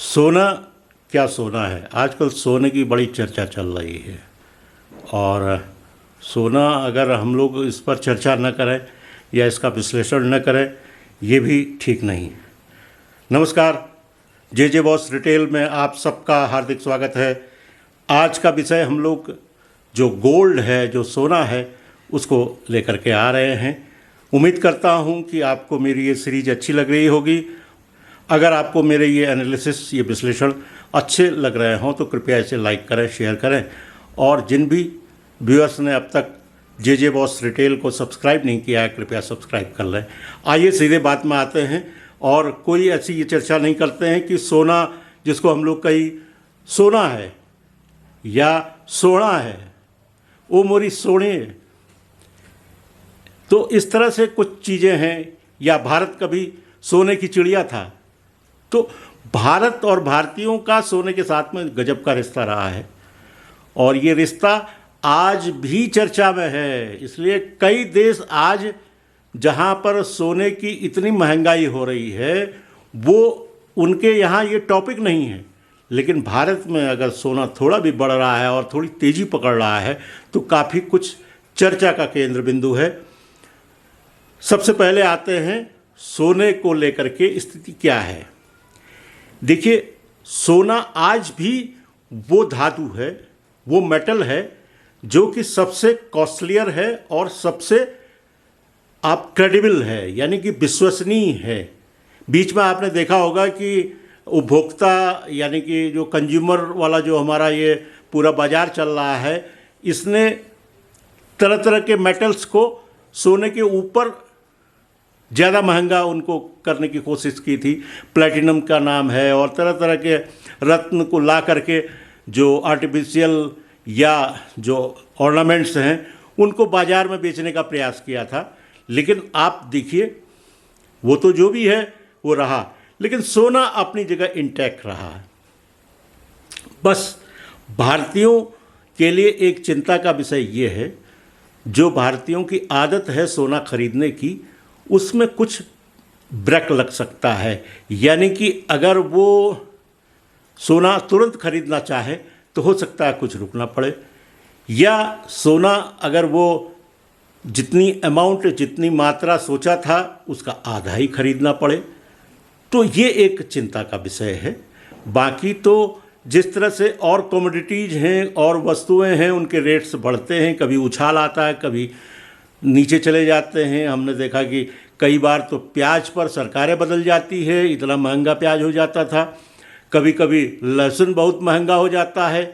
सोना क्या सोना है। आजकल सोने की बड़ी चर्चा चल रही है और सोना अगर हम लोग इस पर चर्चा न करें या इसका विश्लेषण न करें ये भी ठीक नहीं। नमस्कार, जे बॉस रिटेल में आप सबका हार्दिक स्वागत है। आज का विषय हम लोग जो गोल्ड है, जो सोना है, उसको लेकर के आ रहे हैं। उम्मीद करता हूं कि आपको मेरी ये सीरीज अच्छी लग रही होगी। अगर आपको मेरे ये एनालिसिस, ये विश्लेषण अच्छे लग रहे हों तो कृपया इसे लाइक करें, शेयर करें और जिन भी व्यूअर्स ने अब तक जे बॉस रिटेल को सब्सक्राइब नहीं किया है कृपया सब्सक्राइब कर लें। आइए सीधे बात में आते हैं और कोई ऐसी ये चर्चा नहीं करते हैं कि सोना, जिसको हम लोग कहीं सोना है या सोना है, वो मोरी सोने। तो इस तरह से कुछ चीज़ें हैं। या भारत कभी सोने की चिड़िया था। तो भारत और भारतीयों का सोने के साथ में गजब का रिश्ता रहा है और ये रिश्ता आज भी चर्चा में है। इसलिए कई देश आज जहाँ पर सोने की इतनी महंगाई हो रही है वो उनके यहाँ ये टॉपिक नहीं है, लेकिन भारत में अगर सोना थोड़ा भी बढ़ रहा है और थोड़ी तेज़ी पकड़ रहा है तो काफ़ी कुछ चर्चा का केंद्र बिंदु है। सबसे पहले आते हैं सोने को लेकर के स्थिति क्या है। देखिए, सोना आज भी वो धातु है, वो मेटल है जो कि सबसे कॉस्टलियर है और सबसे आप क्रेडिबल है, यानी कि विश्वसनीय है। बीच में आपने देखा होगा कि उपभोक्ता यानी कि जो कंज्यूमर वाला जो हमारा ये पूरा बाज़ार चल रहा है, इसने तरह तरह के मेटल्स को सोने के ऊपर ज़्यादा महंगा उनको करने की कोशिश की थी। प्लैटिनम का नाम है और तरह तरह के रत्न को ला करके जो आर्टिफिशियल या जो ऑर्नामेंट्स हैं उनको बाज़ार में बेचने का प्रयास किया था। लेकिन आप देखिए, वो तो जो भी है वो रहा, लेकिन सोना अपनी जगह इंटैक्ट रहा है। बस भारतीयों के लिए एक चिंता का विषय ये है, जो भारतीयों की आदत है सोना खरीदने की, उसमें कुछ ब्रेक लग सकता है। यानी कि अगर वो सोना तुरंत खरीदना चाहे तो हो सकता है कुछ रुकना पड़े, या सोना अगर वो जितनी अमाउंट, जितनी मात्रा सोचा था उसका आधा ही खरीदना पड़े। तो ये एक चिंता का विषय है। बाकी तो जिस तरह से और कमोडिटीज़ हैं और वस्तुएं हैं उनके रेट्स बढ़ते हैं, कभी उछाल आता है, कभी नीचे चले जाते हैं। हमने देखा कि कई बार तो प्याज पर सरकारें बदल जाती है, इतना महंगा प्याज हो जाता था। कभी कभी लहसुन बहुत महंगा हो जाता है।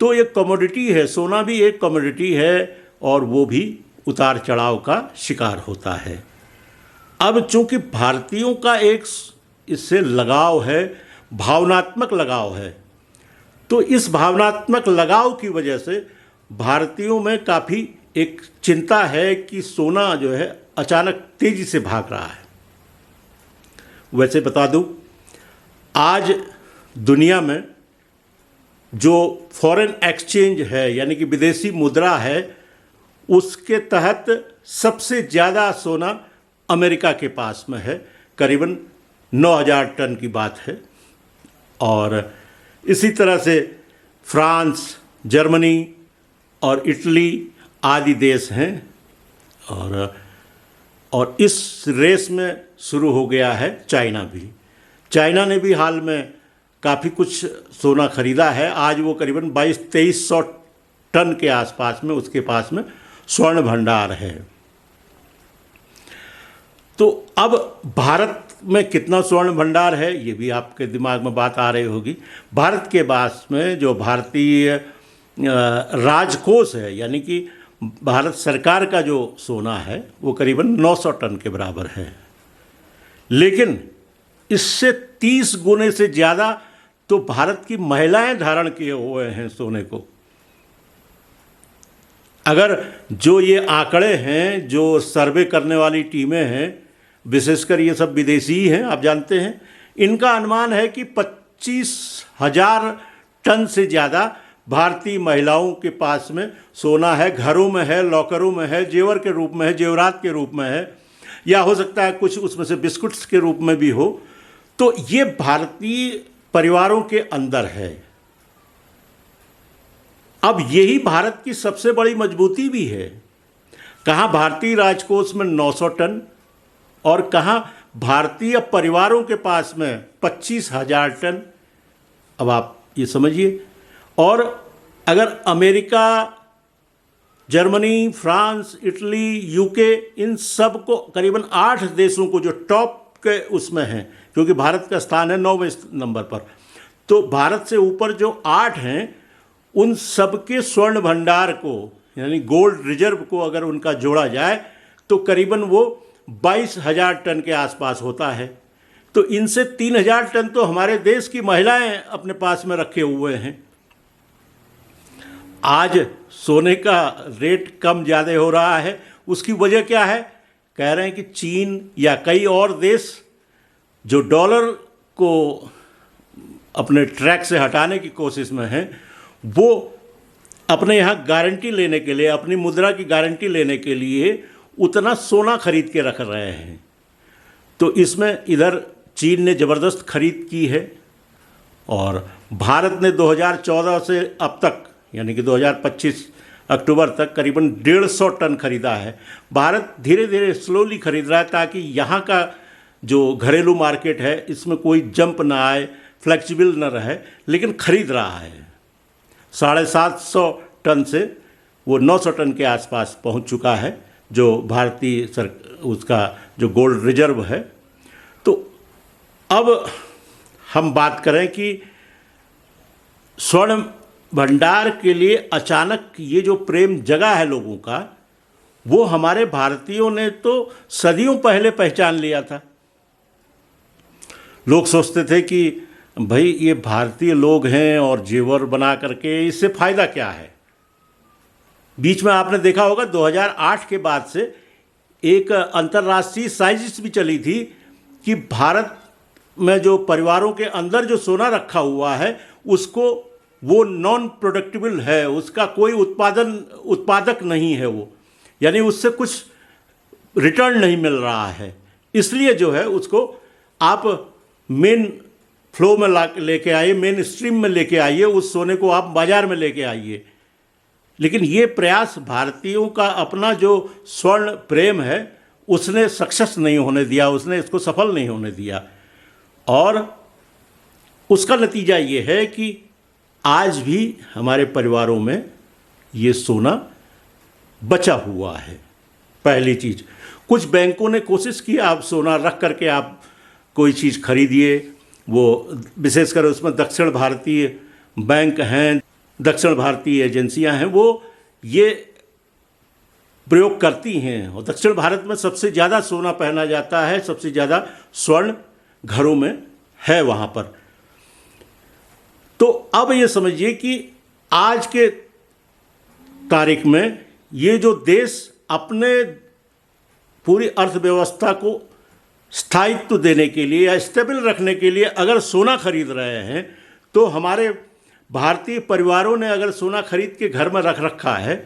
तो एक कमोडिटी है, सोना भी एक कमोडिटी है और वो भी उतार चढ़ाव का शिकार होता है। अब चूंकि भारतीयों का एक इससे लगाव है, भावनात्मक लगाव है, तो इस भावनात्मक लगाव की वजह से भारतीयों में काफ़ी एक चिंता है कि सोना जो है अचानक तेज़ी से भाग रहा है। वैसे बता दूं, आज दुनिया में जो फॉरेन एक्सचेंज है यानी कि विदेशी मुद्रा है, उसके तहत सबसे ज़्यादा सोना अमेरिका के पास में है, करीबन 9,000 टन की बात है। और इसी तरह से फ्रांस, जर्मनी और इटली आदि देश हैं। और इस रेस में शुरू हो गया है चाइना भी। चाइना ने भी हाल में काफ़ी कुछ सोना खरीदा है। आज वो करीबन 2200-2300 टन के आसपास में उसके पास में स्वर्ण भंडार है। तो अब भारत में कितना स्वर्ण भंडार है ये भी आपके दिमाग में बात आ रही होगी। भारत के पास में जो भारतीय राजकोष है, यानी कि भारत सरकार का जो सोना है वो करीबन 900 टन के बराबर है। लेकिन इससे 30 गुने से ज़्यादा तो भारत की महिलाएं धारण किए हुए हैं सोने को। अगर जो ये आंकड़े हैं, जो सर्वे करने वाली टीमें हैं, विशेषकर ये सब विदेशी ही हैं, आप जानते हैं, इनका अनुमान है कि 25,000 टन से ज़्यादा भारतीय महिलाओं के पास में सोना है। घरों में है, लॉकरों में है, जेवर के रूप में है, जेवरात के रूप में है, या हो सकता है कुछ उसमें से बिस्कुट्स के रूप में भी हो। तो ये भारतीय परिवारों के अंदर है। अब यही भारत की सबसे बड़ी मजबूती भी है। कहाँ भारतीय राजकोष में 900 टन और कहाँ भारतीय परिवारों के पास में 25,000 टन। अब आप ये समझिए। और अगर America, Germany, France, Italy, UK, इन सब को करीबन 8 देशों को जो टॉप के उसमें हैं, क्योंकि भारत का स्थान है 9वें नंबर पर, तो भारत से ऊपर जो 8 हैं उन सबके स्वर्ण भंडार को यानी गोल्ड रिजर्व को अगर उनका जोड़ा जाए तो करीबन वो 22,000 टन के आसपास होता है। तो इनसे 3,000 टन तो हमारे देश की महिलाएं अपने पास में रखे हुए हैं। आज सोने का रेट कम ज़्यादा हो रहा है, उसकी वजह क्या है? कह रहे हैं कि चीन या कई और देश जो डॉलर को अपने ट्रैक से हटाने की कोशिश में हैं, वो अपने यहाँ गारंटी लेने के लिए, अपनी मुद्रा की गारंटी लेने के लिए उतना सोना खरीद के रख रहे हैं। तो इसमें इधर चीन ने ज़बरदस्त खरीद की है और भारत ने 2014 से अब तक यानी कि 2025 अक्टूबर तक करीबन 150 टन खरीदा है। भारत धीरे धीरे स्लोली खरीद रहा है ताकि यहाँ का जो घरेलू मार्केट है इसमें कोई जंप ना आए, फ्लेक्सिबल न रहे, लेकिन खरीद रहा है। 750 टन से वो 900 टन के आसपास पहुंच चुका है जो भारतीय उसका जो गोल्ड रिजर्व है। तो अब हम बात करें कि स्वर्ण भंडार के लिए अचानक ये जो प्रेम जगा है लोगों का, वो हमारे भारतीयों ने तो सदियों पहले पहचान लिया था। लोग सोचते थे कि भाई ये भारतीय लोग हैं और जेवर बना करके इससे फ़ायदा क्या है। बीच में आपने देखा होगा 2008 के बाद से एक अंतर्राष्ट्रीय साजिश भी चली थी कि भारत में जो परिवारों के अंदर जो सोना रखा हुआ है उसको वो नॉन प्रोडक्टिबल है, उसका कोई उत्पादक नहीं है, वो यानी उससे कुछ रिटर्न नहीं मिल रहा है। इसलिए जो है उसको आप मेन फ्लो में लेके आइए, मेन स्ट्रीम में लेके आइए, उस सोने को आप बाज़ार में लेके आइए। लेकिन ये प्रयास भारतीयों का अपना जो स्वर्ण प्रेम है उसने सक्सेस नहीं होने दिया, उसने इसको सफल नहीं होने दिया। और उसका नतीजा ये है कि आज भी हमारे परिवारों में ये सोना बचा हुआ है। पहली चीज़, कुछ बैंकों ने कोशिश की आप सोना रख करके आप कोई चीज़ खरीदिए, वो विशेषकर उसमें दक्षिण भारतीय बैंक हैं, दक्षिण भारतीय एजेंसियां हैं, वो ये प्रयोग करती हैं। और दक्षिण भारत में सबसे ज़्यादा सोना पहना जाता है, सबसे ज़्यादा स्वर्ण घरों में है वहाँ पर। तो अब ये समझिए कि आज के तारीख में ये जो देश अपने पूरी अर्थव्यवस्था को स्थायित्व देने के लिए या स्टेबल रखने के लिए अगर सोना खरीद रहे हैं, तो हमारे भारतीय परिवारों ने अगर सोना खरीद के घर में रख रखा है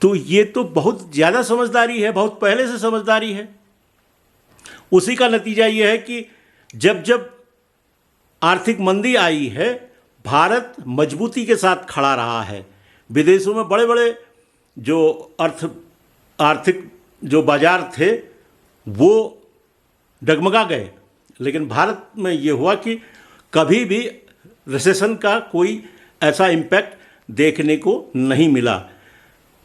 तो ये तो बहुत ज़्यादा समझदारी है, बहुत पहले से समझदारी है। उसी का नतीजा ये है कि जब जब आर्थिक मंदी आई है, भारत मजबूती के साथ खड़ा रहा है। विदेशों में बड़े बड़े जो आर्थिक जो बाजार थे वो डगमगा गए, लेकिन भारत में ये हुआ कि कभी भी रिसेशन का कोई ऐसा इम्पैक्ट देखने को नहीं मिला।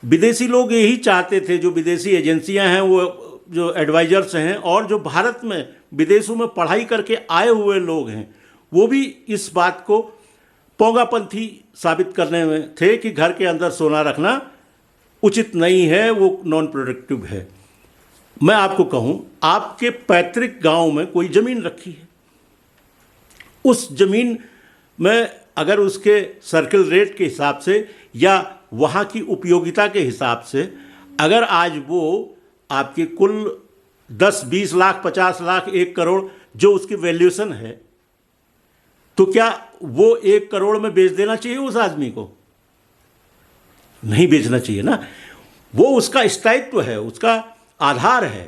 विदेशी लोग यही चाहते थे, जो विदेशी एजेंसियां हैं, वो जो एडवाइजर्स हैं और जो भारत में विदेशों में पढ़ाई करके आए हुए लोग हैं, वो भी इस बात को पौंगापंथी साबित करने में थे कि घर के अंदर सोना रखना उचित नहीं है, वो नॉन प्रोडक्टिव है। मैं आपको कहूं, आपके पैतृक गांव में कोई ज़मीन रखी है, उस ज़मीन में अगर उसके सर्किल रेट के हिसाब से या वहाँ की उपयोगिता के हिसाब से अगर आज वो आपके कुल 10-20 लाख, 50 लाख, 1 करोड़ जो उसकी वैल्यूएशन है, तो क्या वो 1 करोड़ में बेच देना चाहिए उस आदमी को? नहीं बेचना चाहिए ना। वो उसका स्थायित्व है, उसका आधार है।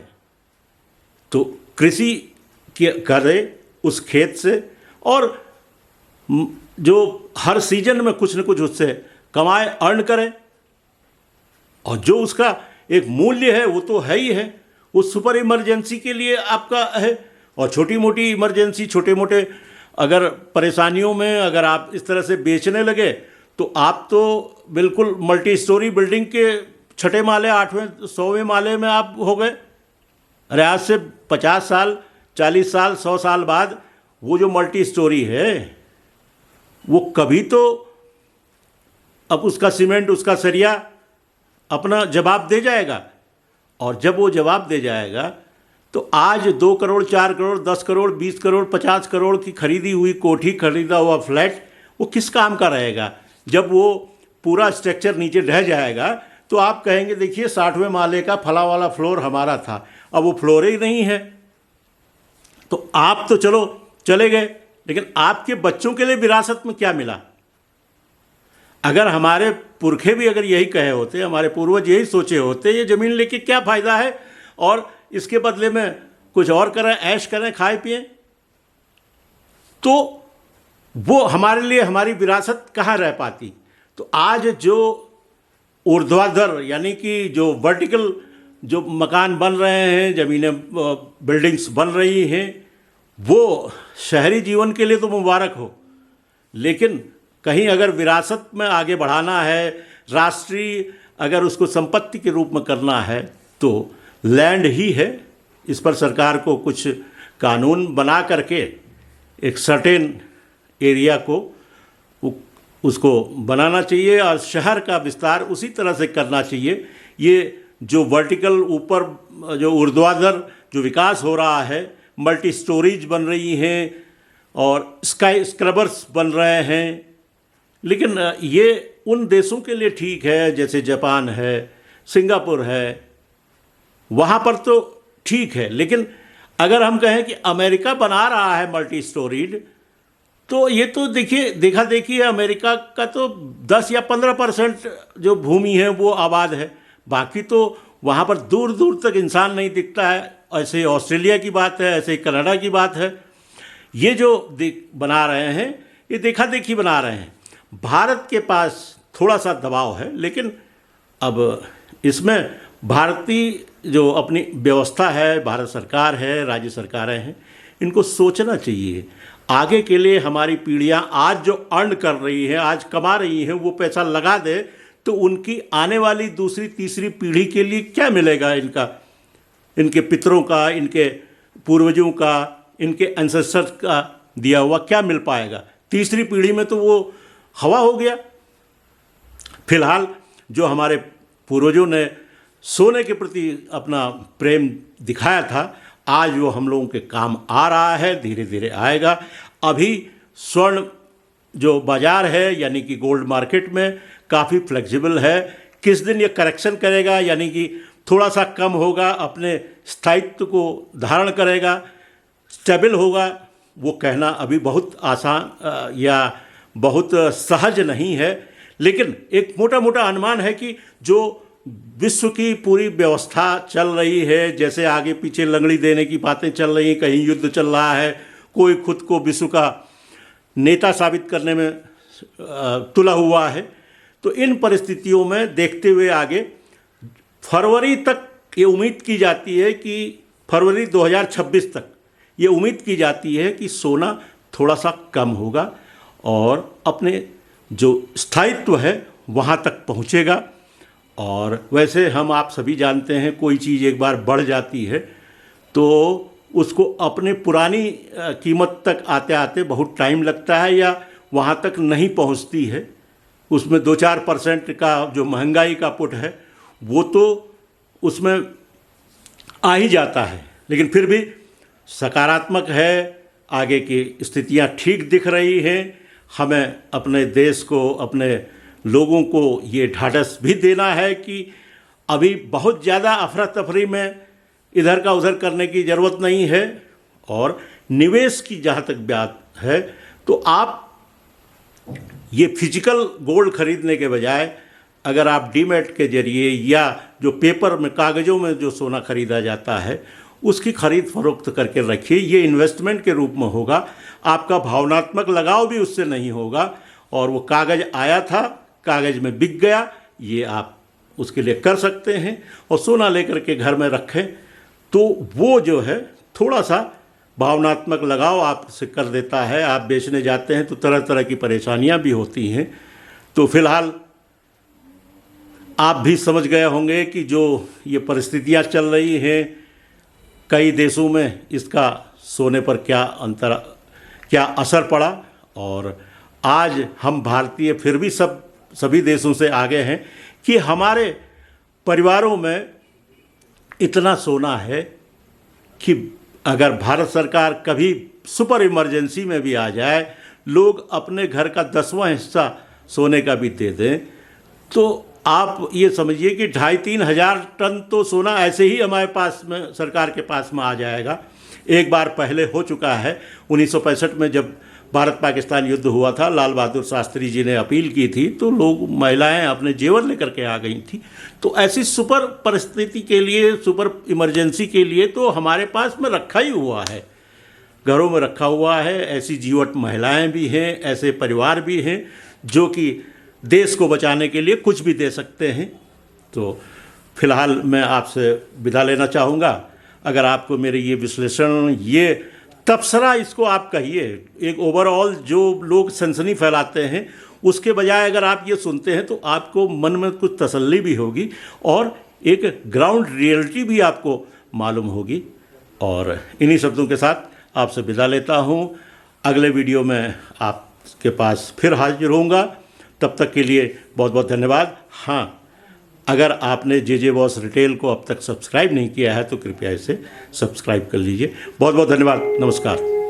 तो कृषि करे उस खेत से, और जो हर सीजन में कुछ न कुछ उससे कमाए, अर्न करे, और जो उसका एक मूल्य है वो तो है ही है, वो सुपर इमरजेंसी के लिए आपका है। और छोटी मोटी इमरजेंसी, छोटे मोटे अगर परेशानियों में अगर आप इस तरह से बेचने लगे तो आप तो बिल्कुल मल्टी स्टोरी बिल्डिंग के 6ठे माले, 8वें, 100वें माले में आप हो गए। अरे आज से 50 साल, 40 साल, 100 साल बाद वो जो मल्टी स्टोरी है वो कभी तो अब उसका सीमेंट, उसका सरिया अपना जवाब दे जाएगा। और जब वो जवाब दे जाएगा तो आज 2 करोड़, 4 करोड़, 10 करोड़, 20 करोड़, 50 करोड़ की खरीदी हुई कोठी, खरीदा हुआ फ्लैट वो किस काम का रहेगा? जब वो पूरा स्ट्रक्चर नीचे ढह जाएगा तो आप कहेंगे देखिए 60वें माले का फला वाला फ्लोर हमारा था, अब वो फ्लोर ही नहीं है। तो आप तो चलो चले गए, लेकिन आपके बच्चों के लिए विरासत में क्या मिला? अगर हमारे पुरखे भी अगर यही कहे होते, हमारे पूर्वज यही सोचे होते, ये ज़मीन लेके क्या फ़ायदा है और इसके बदले में कुछ और करें, ऐश करें, खाए पिए, तो वो हमारे लिए हमारी विरासत कहाँ रह पाती। तो आज जो ऊर्ध्वाधर यानी कि जो वर्टिकल जो मकान बन रहे हैं, ज़मीनें, बिल्डिंग्स बन रही हैं, वो शहरी जीवन के लिए तो मुबारक हो, लेकिन कहीं अगर विरासत में आगे बढ़ाना है, राष्ट्रीय अगर उसको संपत्ति के रूप में करना है तो लैंड ही है। इस पर सरकार को कुछ कानून बना करके एक सर्टेन एरिया को उसको बनाना चाहिए और शहर का विस्तार उसी तरह से करना चाहिए। ये जो वर्टिकल ऊपर जो ऊर्ध्वाधर जो विकास हो रहा है, मल्टी स्टोरीज बन रही हैं और स्काई स्क्रबर्स बन रहे हैं, लेकिन ये उन देशों के लिए ठीक है जैसे जापान है, सिंगापुर है, वहाँ पर तो ठीक है। लेकिन अगर हम कहें कि अमेरिका बना रहा है मल्टी स्टोरीड, तो ये तो देखिए देखा देखी है, अमेरिका का तो 10 या 15% जो भूमि है वो आबाद है, बाकी तो वहाँ पर दूर दूर तक इंसान नहीं दिखता है। ऐसे ऑस्ट्रेलिया की बात है, ऐसे कनाडा की बात है। ये जो बना रहे हैं ये देखा देखी बना रहे हैं। भारत के पास थोड़ा सा दबाव है, लेकिन अब इसमें भारतीय जो अपनी व्यवस्था है, भारत सरकार है, राज्य सरकारें हैं, इनको सोचना चाहिए आगे के लिए। हमारी पीढ़ियां आज जो अर्न कर रही हैं, आज कमा रही हैं, वो पैसा लगा दे तो उनकी आने वाली दूसरी तीसरी पीढ़ी के लिए क्या मिलेगा? इनके पितरों का, इनके पूर्वजों का, इनके एंसेस्टर्स का दिया हुआ क्या मिल पाएगा? तीसरी पीढ़ी में तो वो हवा हो गया। फिलहाल जो हमारे पूर्वजों ने सोने के प्रति अपना प्रेम दिखाया था, आज वो हम लोगों के काम आ रहा है, धीरे धीरे आएगा। अभी स्वर्ण जो बाज़ार है यानी कि गोल्ड मार्केट में काफ़ी फ्लेक्सिबल है। किस दिन ये करेक्शन करेगा यानी कि थोड़ा सा कम होगा, अपने स्थायित्व को धारण करेगा, स्टेबल होगा, वो कहना अभी बहुत आसान या बहुत सहज नहीं है। लेकिन एक मोटा मोटा अनुमान है कि जो विश्व की पूरी व्यवस्था चल रही है, जैसे आगे पीछे लंगड़ी देने की बातें चल रही हैं, कहीं युद्ध चल रहा है, कोई खुद को विश्व का नेता साबित करने में तुला हुआ है, तो इन परिस्थितियों में देखते हुए आगे फरवरी तक ये उम्मीद की जाती है कि फरवरी 2026 तक ये उम्मीद की जाती है कि सोना थोड़ा सा कम होगा और अपने जो स्थायित्व है वहाँ तक पहुँचेगा। और वैसे हम आप सभी जानते हैं, कोई चीज़ एक बार बढ़ जाती है तो उसको अपने पुरानी कीमत तक आते आते बहुत टाइम लगता है या वहाँ तक नहीं पहुँचती है। उसमें 2-4% का जो महंगाई का पुट है वो तो उसमें आ ही जाता है, लेकिन फिर भी सकारात्मक है, आगे की स्थितियाँ ठीक दिख रही हैं। हमें अपने देश को, अपने लोगों को ये ढाढ़स भी देना है कि अभी बहुत ज़्यादा अफरा तफरी में इधर का उधर करने की ज़रूरत नहीं है। और निवेश की जहाँ तक बात है तो आप ये फिजिकल गोल्ड खरीदने के बजाय अगर आप डीमैट के ज़रिए या जो पेपर में, कागज़ों में जो सोना खरीदा जाता है उसकी खरीद फरोख्त करके रखिए। ये इन्वेस्टमेंट के रूप में होगा, आपका भावनात्मक लगाव भी उससे नहीं होगा। और वो कागज़ आया था, कागज़ में बिक गया, ये आप उसके लिए कर सकते हैं। और सोना लेकर के घर में रखें तो वो जो है थोड़ा सा भावनात्मक लगाव आपसे कर देता है। आप बेचने जाते हैं तो तरह तरह की परेशानियां भी होती हैं। तो फिलहाल आप भी समझ गए होंगे कि जो ये परिस्थितियां चल रही हैं कई देशों में, इसका सोने पर क्या असर पड़ा। और आज हम भारतीय फिर भी सभी देशों से आगे हैं कि हमारे परिवारों में इतना सोना है कि अगर भारत सरकार कभी सुपर इमरजेंसी में भी आ जाए, लोग अपने घर का 10वां हिस्सा सोने का भी दे दें, तो आप ये समझिए कि 2,500-3 हज़ार टन तो सोना ऐसे ही हमारे पास में, सरकार के पास में आ जाएगा। एक बार पहले हो चुका है, 1965 में जब भारत पाकिस्तान युद्ध हुआ था, लाल बहादुर शास्त्री जी ने अपील की थी तो लोग, महिलाएं अपने जेवर लेकर के आ गई थी। तो ऐसी सुपर परिस्थिति के लिए, सुपर इमरजेंसी के लिए तो हमारे पास में रखा ही हुआ है, घरों में रखा हुआ है। ऐसी जीवट महिलाएं भी हैं, ऐसे परिवार भी हैं जो कि देश को बचाने के लिए कुछ भी दे सकते हैं। तो फिलहाल मैं आपसे विदा लेना चाहूँगा। अगर आपको मेरे ये विश्लेषण, ये तबसरा इसको आप कहिए, एक ओवरऑल जो लोग सनसनी फैलाते हैं उसके बजाय अगर आप ये सुनते हैं तो आपको मन में कुछ तसल्ली भी होगी और एक ग्राउंड रियलिटी भी आपको मालूम होगी। और इन्हीं शब्दों के साथ आपसे विदा लेता हूँ। अगले वीडियो में आपके पास फिर हाजिर होऊंगा। तब तक के लिए बहुत बहुत धन्यवाद। हाँ, अगर आपने जे बॉस रिटेल को अब तक सब्सक्राइब नहीं किया है तो कृपया इसे सब्सक्राइब कर लीजिए। बहुत बहुत धन्यवाद। नमस्कार।